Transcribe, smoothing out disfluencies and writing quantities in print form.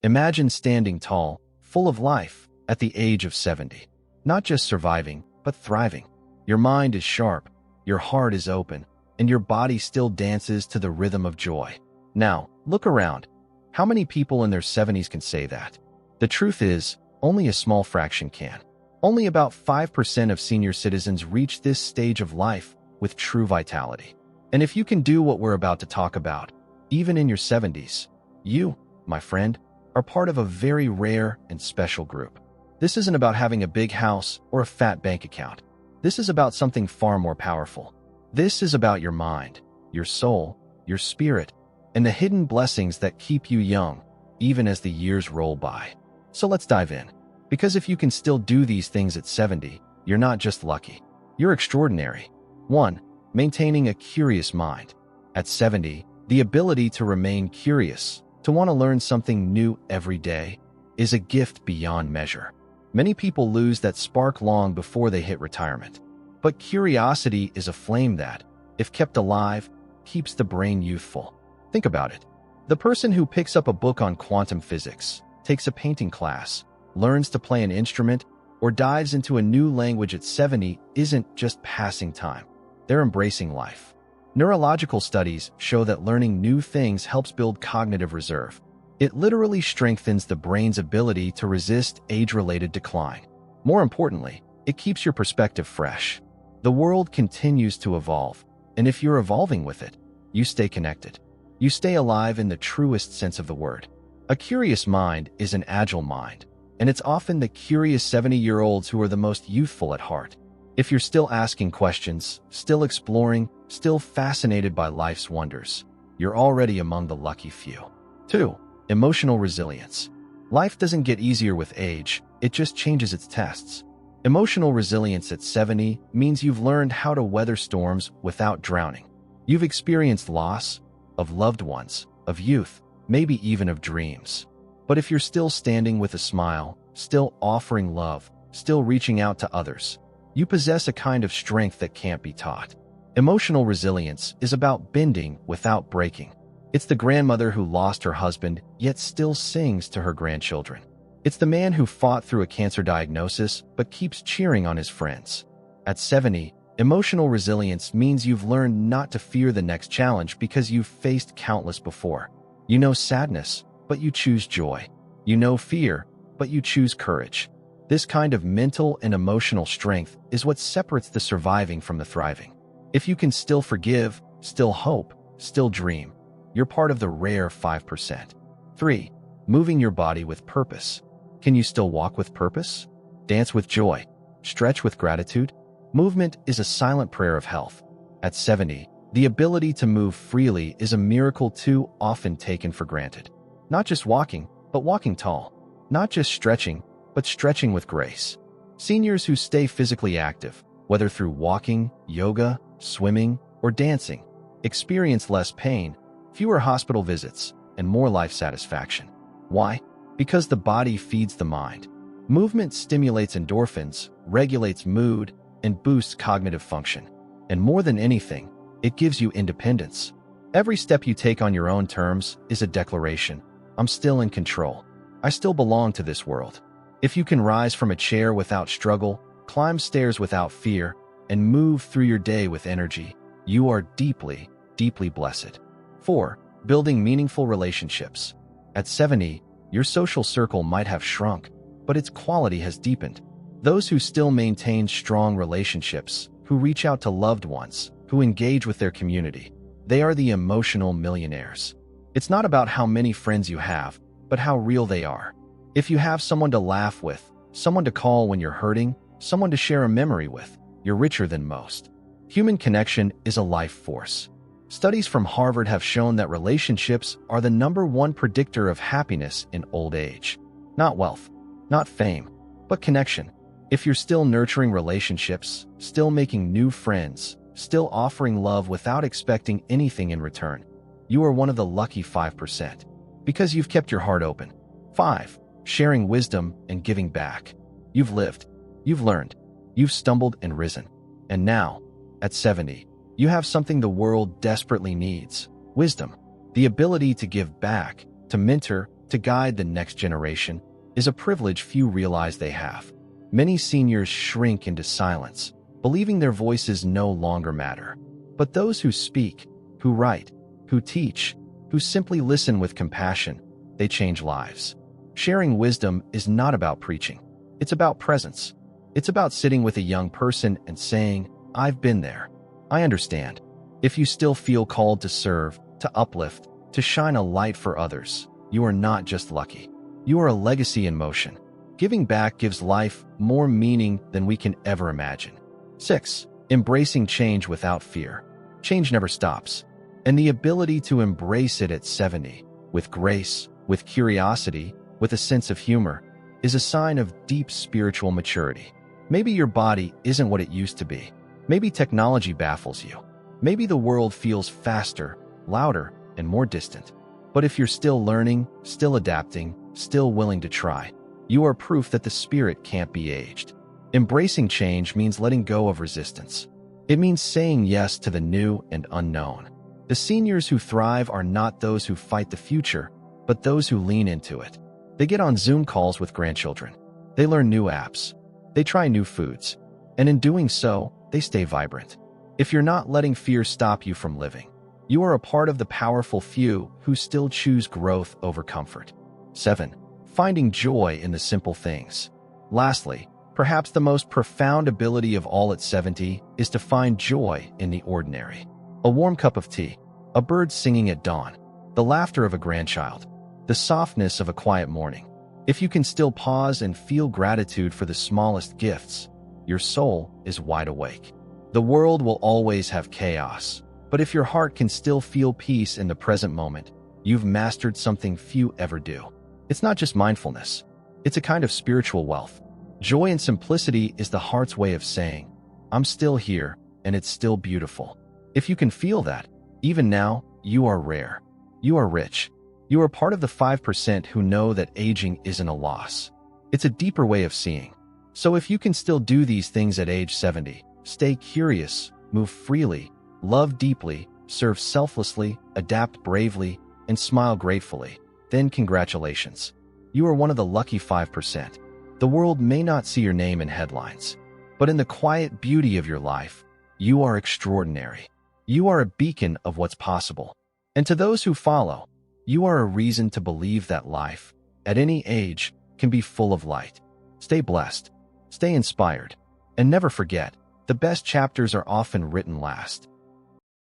Imagine standing tall, full of life, at the age of 70. Not just surviving, but thriving. Your mind is sharp, your heart is open, and your body still dances to the rhythm of joy. Now, look around. How many people in their 70s can say that? The truth is, only a small fraction can. Only about 5% of senior citizens reach this stage of life with true vitality. And if you can do what we're about to talk about, even in your 70s, you, my friend, are part of a very rare and special group. This isn't about having a big house or a fat bank account. This is about something far more powerful. This is about your mind, your soul, your spirit, and the hidden blessings that keep you young, even as the years roll by. So let's dive in. Because if you can still do these things at 70, you're not just lucky. You're extraordinary. 1. Maintaining a curious mind. At 70, the ability to remain curious, to want to learn something new every day, is a gift beyond measure. Many people lose that spark long before they hit retirement. But curiosity is a flame that, if kept alive, keeps the brain youthful. Think about it. The person who picks up a book on quantum physics, takes a painting class, learns to play an instrument, or dives into a new language at 70 isn't just passing time. They're embracing life. Neurological studies show that learning new things helps build cognitive reserve. It literally strengthens the brain's ability to resist age-related decline. More importantly, it keeps your perspective fresh. The world continues to evolve, and if you're evolving with it, you stay connected. You stay alive in the truest sense of the word. A curious mind is an agile mind, and it's often the curious 70-year-olds who are the most youthful at heart. If you're still asking questions, still exploring, still fascinated by life's wonders, you're already among the lucky few. 2. Emotional resilience. Life doesn't get easier with age, it just changes its tests. Emotional resilience at 70 means you've learned how to weather storms without drowning. You've experienced loss of loved ones, of youth, maybe even of dreams. But if you're still standing with a smile, still offering love, still reaching out to others, you possess a kind of strength that can't be taught. Emotional resilience is about bending without breaking. It's the grandmother who lost her husband yet still sings to her grandchildren. It's the man who fought through a cancer diagnosis but keeps cheering on his friends. At 70, emotional resilience means you've learned not to fear the next challenge because you've faced countless before. You know sadness, but you choose joy. You know fear, but you choose courage. This kind of mental and emotional strength is what separates the surviving from the thriving. If you can still forgive, still hope, still dream, you're part of the rare 5%. 3. Moving your body with purpose. Can you still walk with purpose? Dance with joy? Stretch with gratitude? Movement is a silent prayer of health. At 70, the ability to move freely is a miracle too often taken for granted. Not just walking, but walking tall. Not just stretching, but stretching with grace. Seniors who stay physically active, whether through walking, yoga, swimming, or dancing, experience less pain, fewer hospital visits, and more life satisfaction. Why? Because the body feeds the mind. Movement stimulates endorphins, regulates mood, and boosts cognitive function. And more than anything, it gives you independence. Every step you take on your own terms is a declaration. I'm still in control. I still belong to this world. If you can rise from a chair without struggle, climb stairs without fear, and move through your day with energy, you are deeply, deeply blessed. 4. Building meaningful relationships. At 70, your social circle might have shrunk, but its quality has deepened. Those who still maintain strong relationships, who reach out to loved ones, who engage with their community, they are the emotional millionaires. It's not about how many friends you have, but how real they are. If you have someone to laugh with, someone to call when you're hurting, someone to share a memory with, you're richer than most. Human connection is a life force. Studies from Harvard have shown that relationships are the #1 predictor of happiness in old age. Not wealth, not fame, but connection. If you're still nurturing relationships, still making new friends, still offering love without expecting anything in return, you are one of the lucky 5%. Because you've kept your heart open. 5. Sharing wisdom and giving back. You've lived, you've learned, you've stumbled and risen. And now, at 70, you have something the world desperately needs: wisdom. The ability to give back, to mentor, to guide the next generation, is a privilege few realize they have. Many seniors shrink into silence, believing their voices no longer matter. But those who speak, who write, who teach, who simply listen with compassion, they change lives. Sharing wisdom is not about preaching. It's about presence. It's about sitting with a young person and saying, "I've been there. I understand." If you still feel called to serve, to uplift, to shine a light for others, you are not just lucky. You are a legacy in motion. Giving back gives life more meaning than we can ever imagine. 6. Embracing change without fear. Change never stops. And the ability to embrace it at 70, with grace, with curiosity, with a sense of humor, is a sign of deep spiritual maturity. Maybe your body isn't what it used to be. Maybe technology baffles you. Maybe the world feels faster, louder, and more distant. But if you're still learning, still adapting, still willing to try, you are proof that the spirit can't be aged. Embracing change means letting go of resistance. It means saying yes to the new and unknown. The seniors who thrive are not those who fight the future, but those who lean into it. They get on Zoom calls with grandchildren. They learn new apps. They try new foods. And in doing so, they stay vibrant. If you're not letting fear stop you from living, you are a part of the powerful few who still choose growth over comfort. 7. Finding joy in the simple things. Lastly, perhaps the most profound ability of all at 70 is to find joy in the ordinary. A warm cup of tea, a bird singing at dawn, the laughter of a grandchild, the softness of a quiet morning. If you can still pause and feel gratitude for the smallest gifts, your soul is wide awake. The world will always have chaos, but if your heart can still feel peace in the present moment, you've mastered something few ever do. It's not just mindfulness. It's a kind of spiritual wealth. Joy and simplicity is the heart's way of saying, "I'm still here, and it's still beautiful." If you can feel that, even now, you are rare. You are rich. You are part of the 5% who know that aging isn't a loss. It's a deeper way of seeing. So if you can still do these things at age 70, stay curious, move freely, love deeply, serve selflessly, adapt bravely, and smile gratefully, then congratulations. You are one of the lucky 5%. The world may not see your name in headlines, but in the quiet beauty of your life, you are extraordinary. You are a beacon of what's possible. And to those who follow, you are a reason to believe that life, at any age, can be full of light. Stay blessed, stay inspired, and never forget, the best chapters are often written last.